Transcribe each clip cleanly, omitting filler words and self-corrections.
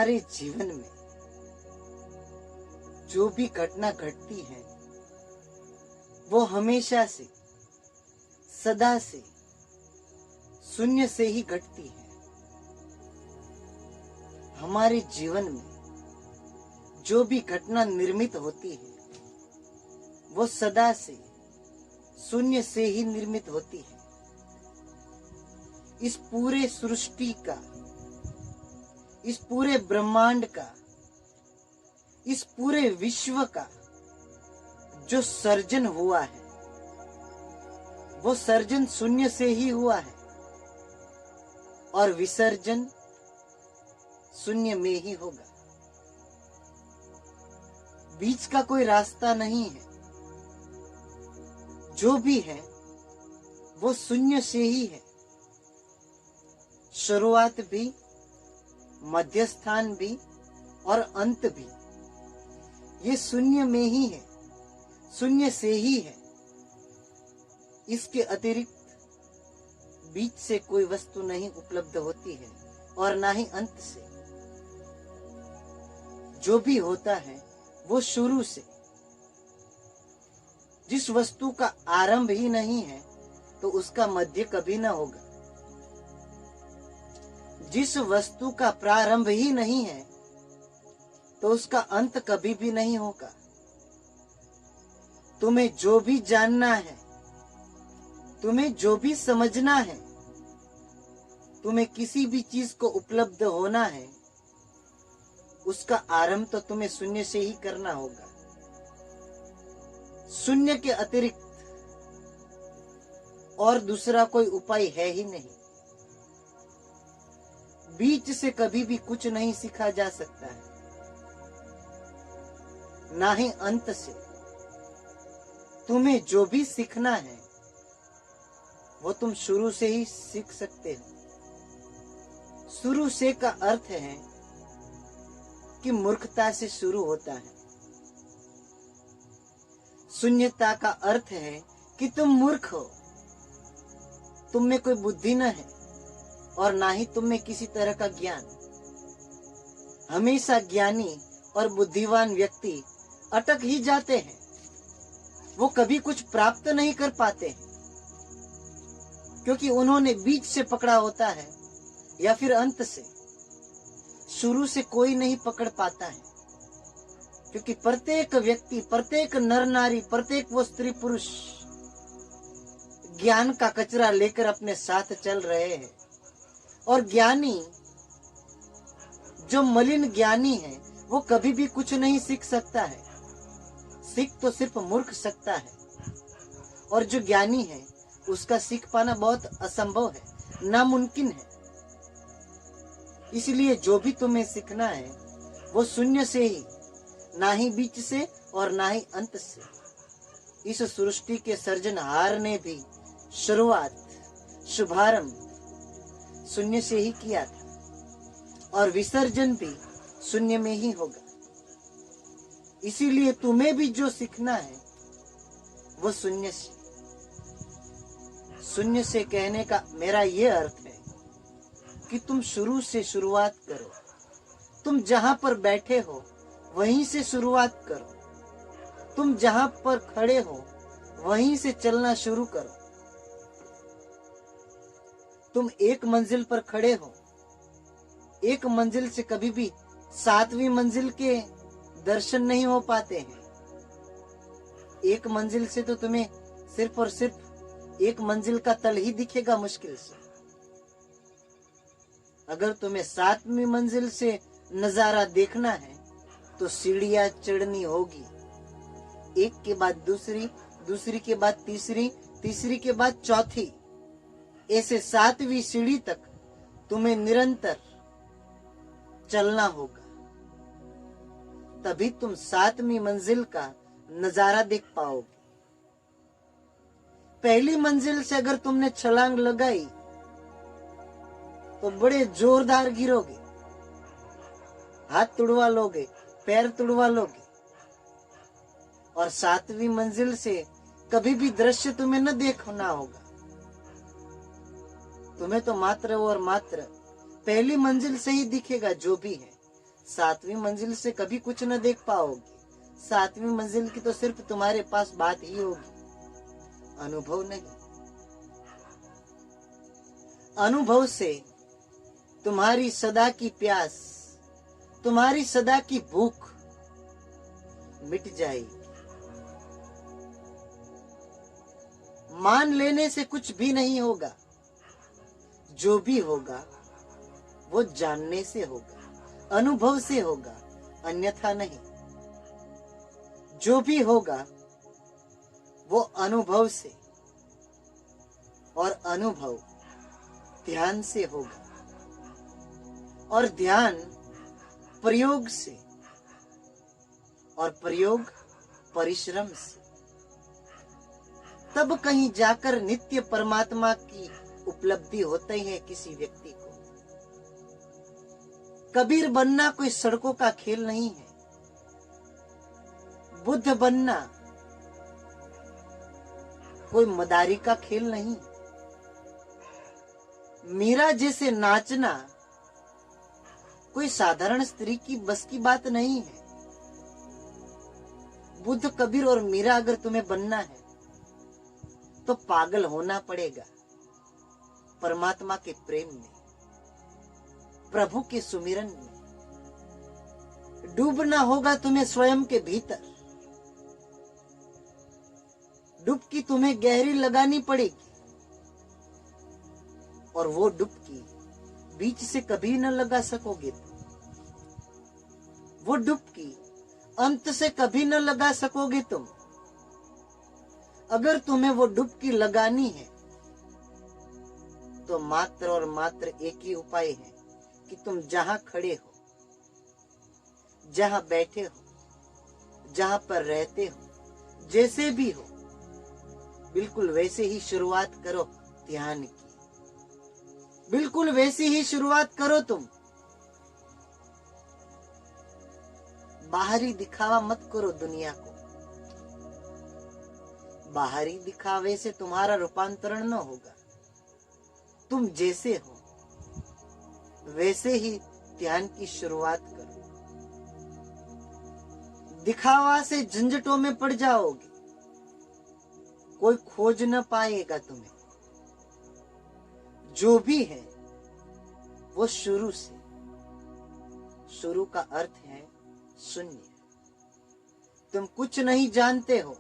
हमारे जीवन में जो भी घटना घटती है वो हमेशा से, सदा से, शून्य से ही घटती है। हमारे जीवन में जो भी घटना निर्मित होती है वो सदा से, शून्य से ही निर्मित होती है। इस पूरे सृष्टि का, इस पूरे ब्रह्मांड का, इस पूरे विश्व का जो सर्जन हुआ है वो सर्जन शून्य से ही हुआ है और विसर्जन शून्य में ही होगा। बीच का कोई रास्ता नहीं है। जो भी है वो शून्य से ही है। शुरुआत भी, मध्यस्थान भी और अंत भी ये शून्य में ही है, शून्य से ही है। इसके अतिरिक्त बीच से कोई वस्तु नहीं उपलब्ध होती है और ना ही अंत से। जो भी होता है वो शुरू से। जिस वस्तु का आरंभ ही नहीं है तो उसका मध्य कभी ना होगा। जिस वस्तु का प्रारंभ ही नहीं है तो उसका अंत कभी भी नहीं होगा। तुम्हें जो भी जानना है, तुम्हें जो भी समझना है, तुम्हें किसी भी चीज को उपलब्ध होना है, उसका आरंभ तो तुम्हें शून्य से ही करना होगा। शून्य के अतिरिक्त और दूसरा कोई उपाय है ही नहीं। बीच से कभी भी कुछ नहीं सीखा जा सकता है, ना ही अंत से। तुम्हें जो भी सीखना है वो तुम शुरू से ही सीख सकते हो। शुरू से का अर्थ है कि मूर्खता से शुरू होता है। शून्यता का अर्थ है कि तुम मूर्ख हो, तुम में कोई बुद्धि न है और ना ही तुम में किसी तरह का ज्ञान। हमेशा ज्ञानी और बुद्धिमान व्यक्ति अटक ही जाते हैं। वो कभी कुछ प्राप्त नहीं कर पाते हैं क्योंकि उन्होंने बीच से पकड़ा होता है या फिर अंत से। शुरू से कोई नहीं पकड़ पाता है क्योंकि प्रत्येक व्यक्ति, प्रत्येक नर नारी, प्रत्येक वो स्त्री पुरुष ज्ञान का कचरा लेकर अपने साथ चल रहे हैं। और ज्ञानी, जो मलिन ज्ञानी है, वो कभी भी कुछ नहीं सीख सकता है। सीख तो सिर्फ मूर्ख सकता है और जो ज्ञानी है उसका सीख पाना बहुत असंभव है, नामुमकिन है। इसलिए जो भी तुम्हें सीखना है वो शून्य से ही, ना ही बीच से और ना ही अंत से। इस सृष्टि के सृजनहार ने भी शुरुआत, शुभारंभ शून्य से ही किया था और विसर्जन भी शून्य में ही होगा। इसीलिए तुम्हें भी जो सीखना है वो शून्य से। शून्य से कहने का मेरा ये अर्थ है कि तुम शुरू से शुरुआत करो। तुम जहां पर बैठे हो वहीं से शुरुआत करो। तुम जहां पर खड़े हो वहीं से चलना शुरू करो। तुम एक मंजिल पर खड़े हो, एक मंजिल से कभी भी 7वीं मंजिल के दर्शन नहीं हो पाते हैं। एक मंजिल से तो तुम्हें सिर्फ और सिर्फ एक मंजिल का तल ही दिखेगा मुश्किल से। अगर तुम्हें 7वीं मंजिल से नजारा देखना है तो सीढ़ियां चढ़नी होगी, एक के बाद दूसरी, दूसरी के बाद तीसरी, तीसरी के बाद चौथी, ऐसे 7वीं सीढ़ी तक तुम्हें निरंतर चलना होगा। तभी तुम 7वीं मंजिल का नजारा देख पाओगे। पहली मंजिल से अगर तुमने छलांग लगाई तो बड़े जोरदार गिरोगे, हाथ तुड़वा लोगे, पैर तुड़वा लोगे। और 7वीं मंजिल से कभी भी दृश्य तुम्हें न देखना होगा। तुम्हें तो मात्र और मात्र पहली मंजिल से ही दिखेगा जो भी है। सातवीं मंजिल से कभी कुछ न देख पाओगे। सातवीं मंजिल की तो सिर्फ तुम्हारे पास बात ही होगी, अनुभव नहीं। अनुभव से तुम्हारी सदा की प्यास, तुम्हारी सदा की भूख मिट जाएगी। मान लेने से कुछ भी नहीं होगा, जो भी होगा वो जानने से होगा, अनुभव से होगा, अन्यथा नहीं। जो भी होगा वो अनुभव से, और अनुभव ध्यान से होगा, और ध्यान प्रयोग से, और प्रयोग परिश्रम से। तब कहीं जाकर नित्य परमात्मा की उपलब्धि होती है किसी व्यक्ति को। कबीर बनना कोई सड़कों का खेल नहीं है। बुद्ध बनना कोई मदारी का खेल नहीं। मीरा जैसे नाचना कोई साधारण स्त्री की बस की बात नहीं है। बुद्ध, कबीर और मीरा अगर तुम्हें बनना है तो पागल होना पड़ेगा परमात्मा के प्रेम में, प्रभु के सुमिरन में। डूबना होगा तुम्हें स्वयं के भीतर। डुबकी तुम्हें गहरी लगानी पड़ेगी, और वो डुबकी बीच से कभी न लगा सकोगे तुम। वो डुबकी अंत से कभी न लगा सकोगे तुम। अगर तुम्हें वो डुबकी लगानी है तो मात्र और मात्र एक ही उपाय है कि तुम जहां खड़े हो, जहां बैठे हो, जहां पर रहते हो, जैसे भी हो, बिल्कुल वैसे ही शुरुआत करो ध्यान की। बिल्कुल वैसी ही शुरुआत करो तुम। बाहरी दिखावा मत करो दुनिया को। बाहरी दिखावे से तुम्हारा रूपांतरण न होगा। तुम जैसे हो वैसे ही ध्यान की शुरुआत करो। दिखावा से झंझटों में पड़ जाओगे, कोई खोज न पाएगा तुम्हें। जो भी है वो शुरू से। शुरू का अर्थ है शून्य। तुम कुछ नहीं जानते हो,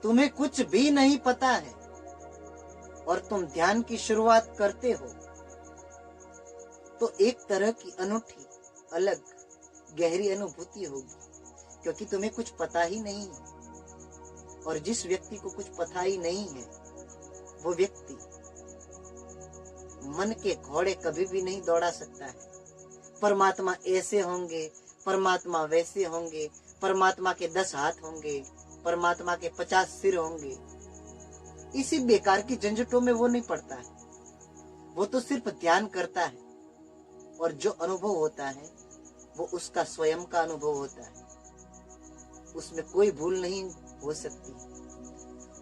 तुम्हें कुछ भी नहीं पता है, और तुम ध्यान की शुरुआत करते हो तो एक तरह की अनूठी, अलग, गहरी अनुभूति होगी, क्योंकि तुम्हें कुछ पता ही नहीं है। और जिस व्यक्ति को कुछ पता ही नहीं है, वो व्यक्ति मन के घोड़े कभी भी नहीं दौड़ा सकता है। परमात्मा ऐसे होंगे, परमात्मा वैसे होंगे, परमात्मा के 10 हाथ होंगे, परमात्मा के 50 सिर होंगे, इसी बेकार की झंझटों में वो नहीं पड़ता है। वो तो सिर्फ ध्यान करता है, और जो अनुभव होता है वो उसका स्वयं का अनुभव होता है। उसमें कोई भूल नहीं हो सकती,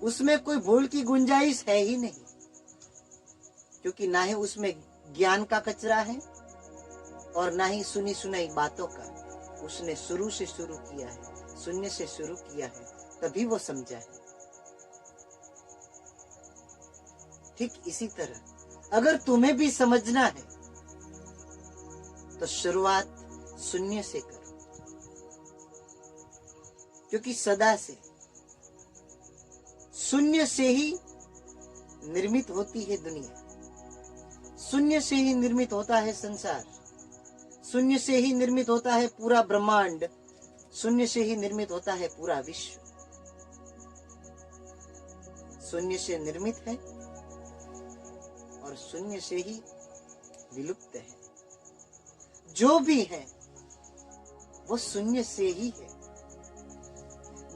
उसमें कोई भूल की गुंजाइश है ही नहीं, क्योंकि ना ही उसमें ज्ञान का कचरा है और ना ही सुनी सुनाई बातों का। उसने शुरू से शुरू किया है, शून्य से शुरू किया है, तभी वो समझा है। ठीक इसी तरह अगर तुम्हें भी समझना है तो शुरुआत शून्य से करो, क्योंकि सदा से शून्य से ही निर्मित होती है दुनिया। शून्य से ही निर्मित होता है संसार। शून्य से ही निर्मित होता है पूरा ब्रह्मांड। शून्य से ही निर्मित होता है पूरा विश्व। शून्य से निर्मित है और शून्य से ही विलुप्त है। जो भी है वो शून्य से ही है।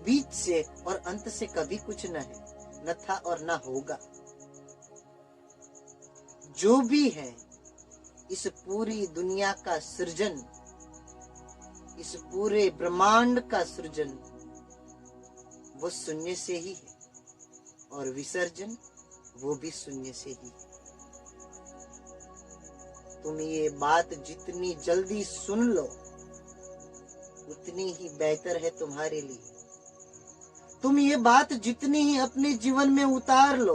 बीच से और अंत से कभी कुछ न है, न था और न होगा। जो भी है इस पूरी दुनिया का सृजन, इस पूरे ब्रह्मांड का सृजन, वो शून्य से ही है, और विसर्जन वो भी शून्य से ही है। तुम ये बात जितनी जल्दी सुन लो उतनी ही बेहतर है तुम्हारे लिए। तुम ये बात जितनी ही अपने जीवन में उतार लो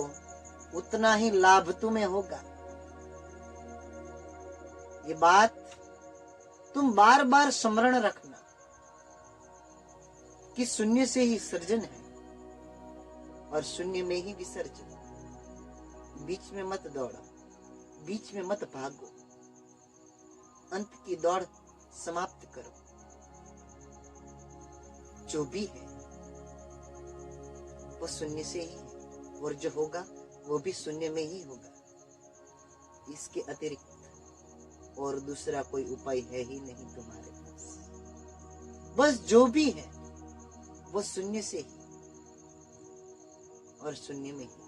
उतना ही लाभ तुम्हें होगा। ये बात तुम बार बार स्मरण रखना कि शून्य से ही सृजन है और शून्य में ही विसर्जन। बीच में मत दौड़ो, बीच में मत भागो, अंत की दौड़ समाप्त करो। जो भी है वो शून्य से ही है और जो होगा वो भी शून्य में ही होगा। इसके अतिरिक्त और दूसरा कोई उपाय है ही नहीं तुम्हारे पास। बस जो भी है वो शून्य से ही और शून्य में ही।